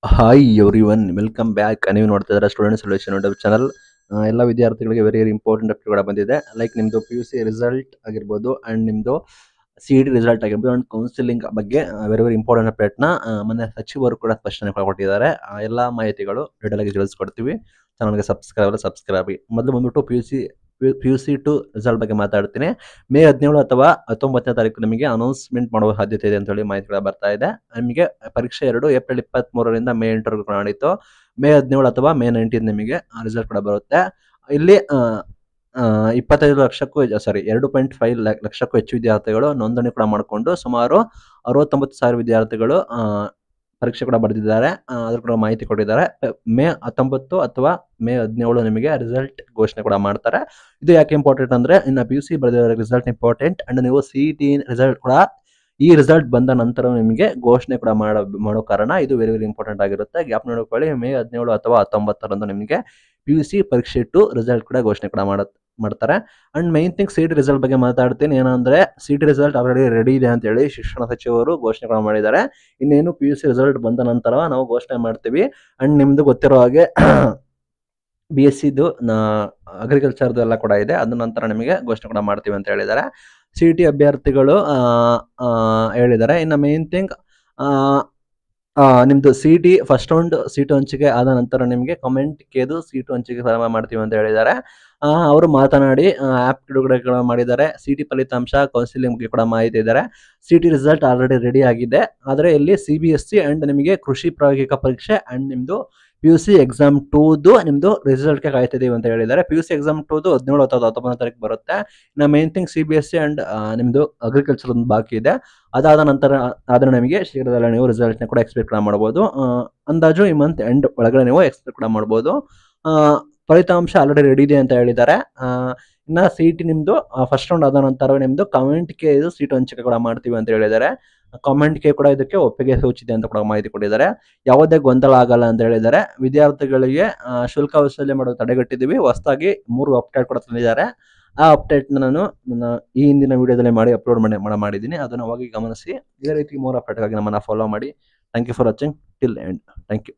Hi everyone welcome back. ನೀವು ನೋಡ್ತಾ ಇದ್ದಾರೆ ಸ್ಟೂಡೆಂಟ್ ಸೊಲ್ಯೂಷನ್ ಯೂಟ್ಯೂಬ್ ಚಾನಲ್. ಎಲ್ಲ ವಿದ್ಯಾರ್ಥಿಗಳಿಗೆ ವೆರಿ ವೆರಿ ಇಂಪಾರ್ಟೆಂಟ್ ಅಪ್ಡೇಟ್ ಬಂದಿದೆ. ಲೈಕ್ ನಿಮ್ಮದು ಪಿ ಯು ಸಿ ರಿಸಲ್ಟ್ ಆಗಿರ್ಬೋದು ಆ್ಯಂಡ್ ನಿಮ್ಮದು ಸಿ ಇ ಟಿ ರಿಸಲ್ಟ್ ಆಗಿರ್ಬೋದು ಆ್ಯಂಡ್ ಕೌನ್ಸಿಲಿಂಗ್ ಬಗ್ಗೆ ವೆರಿ ವೆರಿ ಇಂಪಾರ್ಟೆಂಟ್ ಅಪ್ಡೇಟ್ನ ಮೊನ್ನೆ ಸಚಿವರು ಕೂಡ ಸ್ಪಷ್ಟನೆ ಕೊಟ್ಟಿದ್ದಾರೆ. ಎಲ್ಲ ಮಾಹಿತಿಗಳು ಡೀಟೇಲ್ ಆಗಿ ತಿಳಿಸ್ಕೊಡ್ತೀವಿ. ಚಾನಲ್ಗೆ ಸಬ್ಸ್ಕ್ರೈಬ್ ಆಗಿ. ಮೊದಲು ಬಂದ್ಬಿಟ್ಟು P U C to result ಬಗ್ಗೆ ಮಾತಾಡ್ತೀನಿ. ಮೇ 17 ಅಥವಾ 19ನೇ ತಾರೀಕು ನಿಮಗೆ ಅನೌನ್ಸ್ಮೆಂಟ್ ಮಾಡುವ ಸಾಧ್ಯತೆ ಇದೆ ಅಂತ ಹೇಳಿ ಮಾಹಿತಿಗಳು ಬರ್ತಾ ಇದೆ. ನಿಮಗೆ ಪರೀಕ್ಷೆ 2 ಏಪ್ರಿಲ್ 23ರಿಂದ ಮೇ 8 ನಡೆಯಿತು. ಮೇ 17 ಅಥವಾ ಮೇ 19 ನಿಮಗೆ ರಿಸಲ್ಟ್ ಕೂಡ ಬರುತ್ತೆ. ಇಲ್ಲಿ 25 ಲಕ್ಷಕ್ಕೂ 2.5 ಲಕ್ಷಕ್ಕೂ ಹೆಚ್ಚು ವಿದ್ಯಾರ್ಥಿಗಳು ನೋಂದಣಿ ಕೂಡ ಮಾಡಿಕೊಂಡು ಸುಮಾರು 69,000 ವಿದ್ಯಾರ್ಥಿಗಳು ಪರೀಕ್ಷೆ ಕೂಡ ಬರೆದಿದ್ದಾರೆ. ಅದ್ರ ಕೂಡ ಮಾಹಿತಿ ಕೊಟ್ಟಿದ್ದಾರೆ. ಮೇ 19 ಅಥವಾ ಮೇ 17 ನಿಮಗೆ ರಿಸಲ್ಟ್ ಘೋಷಣೆ ಕೂಡ ಮಾಡ್ತಾರೆ. ಇದು ಯಾಕೆ ಇಂಪಾರ್ಟೆಂಟ್ ಅಂದ್ರೆ ಇನ್ನು ಪಿ ಯು ಸಿ ಬರೆದಿರೋ ರಿಸಲ್ಟ್ ಇಂಪಾರ್ಟೆಂಟ್ ಅಂಡ್ ನೀವು ಸಿ ಇ ಟಿ ರಿಸಲ್ಟ್ ಕೂಡ ಈ ರಿಸಲ್ಟ್ ಬಂದ ನಂತರ ನಿಮಗೆ ಘೋಷಣೆ ಕೂಡ ಮಾಡೋ ಕಾರಣ ಇದು ವೆರಿ ವೆರಿ ಇಂಪಾರ್ಟೆಂಟ್ ಆಗಿರುತ್ತೆ. ಗ್ಯಾಪ್ ನೋಡ್ಕೊಳ್ಳಿ. ಮೇ 17 ಅಥವಾ 19ರಂದು ನಿಮಗೆ ಪಿ ಯು ಸಿ ಪರೀಕ್ಷೆ ಟು ರಿಸಲ್ಟ್ ಕೂಡ ಘೋಷಣೆ ಕೂಡ ಮಾಡ್ತಾರೆ. And main thing C T result ಬಗ್ಗೆ ಮಾತಾಡ್ತೀನಿ. ಏನಂದ್ರೆ C T result already ready ಇದೆ ಅಂತ ಹೇಳಿ ಶಿಕ್ಷಣ ಸಚಿವರು ಘೋಷಣೆ ಕೂಡ ಮಾಡಿದ್ದಾರೆ. ಇನ್ನೇನು ಪಿ ಯು ಸಿ ರಿಸಲ್ಟ್ ಬಂದ ನಂತರ ನಾವು ಘೋಷಣೆ ಮಾಡ್ತೀವಿ. ಅಂಡ್ ನಿಮ್ದು ಗೊತ್ತಿರೋ ಹಾಗೆ ಬಿ ಎಸ್ ಸಿದು ಅಗ್ರಿಕಲ್ಚರ್ದು ಎಲ್ಲ ಕೂಡ ಇದೆ. ಅದ ನಂತರ ನಿಮಗೆ ಘೋಷಣೆ ಕೂಡ ಮಾಡ್ತೀವಿ ಅಂತ ಹೇಳಿದ್ದಾರೆ. ಸಿ ಟಿ ಅಭ್ಯರ್ಥಿಗಳು ಹೇಳಿದ್ದಾರೆ. ಇನ್ನು ಮೇನ್ ಥಿಂಗ್ ನಿಮ್ದು C T first round seat ಹಂಚಿಕೆ ಆದ ನಂತರ ನಿಮಗೆ ಕಮೆಂಟ್ ಕೇದು ಸೀಟು ಹಂಚಿಕೆ ಪ್ರಾರಂಭ ಮಾಡ್ತೀವಿ ಅಂತ ಹೇಳಿದ್ದಾರೆ. ಅವರು ಮಾತನಾಡಿ ಆ್ಯಪ್ ಬಿಡುಗಡೆ ಮಾಡಿದ್ದಾರೆ. ಸಿ ಟಿ ಫಲಿತಾಂಶ ಕೌನ್ಸಿಲಿಂಗ್ ಬಗ್ಗೆ ಕೂಡ ಮಾಹಿತಿ ಇದ್ದಾರೆ. C T result already ready ಆಗಿದೆ. ಆದರೆ ಇಲ್ಲಿ C B S C and ನಿಮಗೆ ಕೃಷಿ ಪ್ರಾಯೋಗಿಕ ಪರೀಕ್ಷೆ ಅಂಡ್ ನಿಮ್ಮದು ಪಿ ಯು ಸಿ ಎಕ್ಸಾಮ್ 2ದು ನಿಮ್ಮದು ರಿಸಲ್ಟ್ಗೆ ಕಾಯ್ತಿದ್ದೀವಿ ಅಂತ ಹೇಳಿದ್ದಾರೆ. ಪಿ ಯು ಸಿ ಎಕ್ಸಾಮ್ 2ದು 17 ಅಥವಾ 19ನೇ ತಾರೀಕು ಬರುತ್ತೆ. ಇನ್ನು main thing C B S C and ನಿಮ್ಮದು ಅಗ್ರಿಕಲ್ಚರ್ ಒಂದು ಬಾಕಿ ಇದೆ. ಅದಾದ ನಂತರ ಆದರೆ ನಮಗೆ ಶೀಘ್ರದಲ್ಲೇ ನೀವು ರಿಸಲ್ಟ್ನ ಕೂಡ ಎಕ್ಸ್ಪೆಕ್ಟ್ ಕೂಡ ಮಾಡ್ಬೋದು. ಅಂದಾಜು ಈ ಮಂತ್ ಎಂಡ್ ಒಳಗಡೆ ನೀವು ಎಕ್ಸ್ಪೆಕ್ಟ್ ಕೂಡ ಮಾಡ್ಬೋದು. ಫಲಿತಾಂಶ ಆಲ್ರೆಡಿ ರೆಡಿ ಇದೆ ಅಂತ ಹೇಳಿದ್ದಾರೆ. ಇನ್ನು ಸಿ ಟಿ ನಿಮ್ಮದು ಫಸ್ಟ್ ರೌಂಡ್ ಆದ ನಂತರ ನಿಮ್ಮದು ಕಮೆಂಟ್ಗೆ ಇದು ಸೀಟು ಹಂಚಿಕೆ ಕೂಡ ಮಾಡ್ತೀವಿ ಅಂತ ಹೇಳಿದ್ದಾರೆ. ಕಾಮೆಂಟ್ಗೆ ಕೂಡ ಇದಕ್ಕೆ ಒಪ್ಪಿಗೆ ಸೂಚಿದೆ ಅಂತ ಕೂಡ ಮಾಹಿತಿ ಕೊಟ್ಟಿದ್ದಾರೆ. ಯಾವುದೇ ಗೊಂದಲ ಆಗಲ್ಲ ಅಂತ ಹೇಳಿದ್ದಾರೆ. ವಿದ್ಯಾರ್ಥಿಗಳಿಗೆ ಶುಲ್ಕ ವಸೂಲಿ ಮಾಡೋದು ತಡೆಗಟ್ಟಿದ್ದೀವಿ. ಹೊಸದಾಗಿ 3 ಅಪ್ಡೇಟ್ ಕೂಡ ತಂದಿದ್ದಾರೆ. ಆ ಅಪ್ಡೇಟ್ನ ನಾನು ಈ ಹಿಂದಿನ ವಿಡಿಯೋದಲ್ಲಿ ಅಪ್ಲೋಡ್ ಮಾಡಿದ್ದೀನಿ. ಅದನ್ನು ಹೋಗಿ ಗಮನಿಸಿ. ಇದೇ ರೀತಿ 3 ಅಪ್ಡೇಟ್ಗಾಗಿ ನಮ್ಮನ್ನು ಫಾಲೋ ಮಾಡಿ. Thank you for watching till end. Thank you.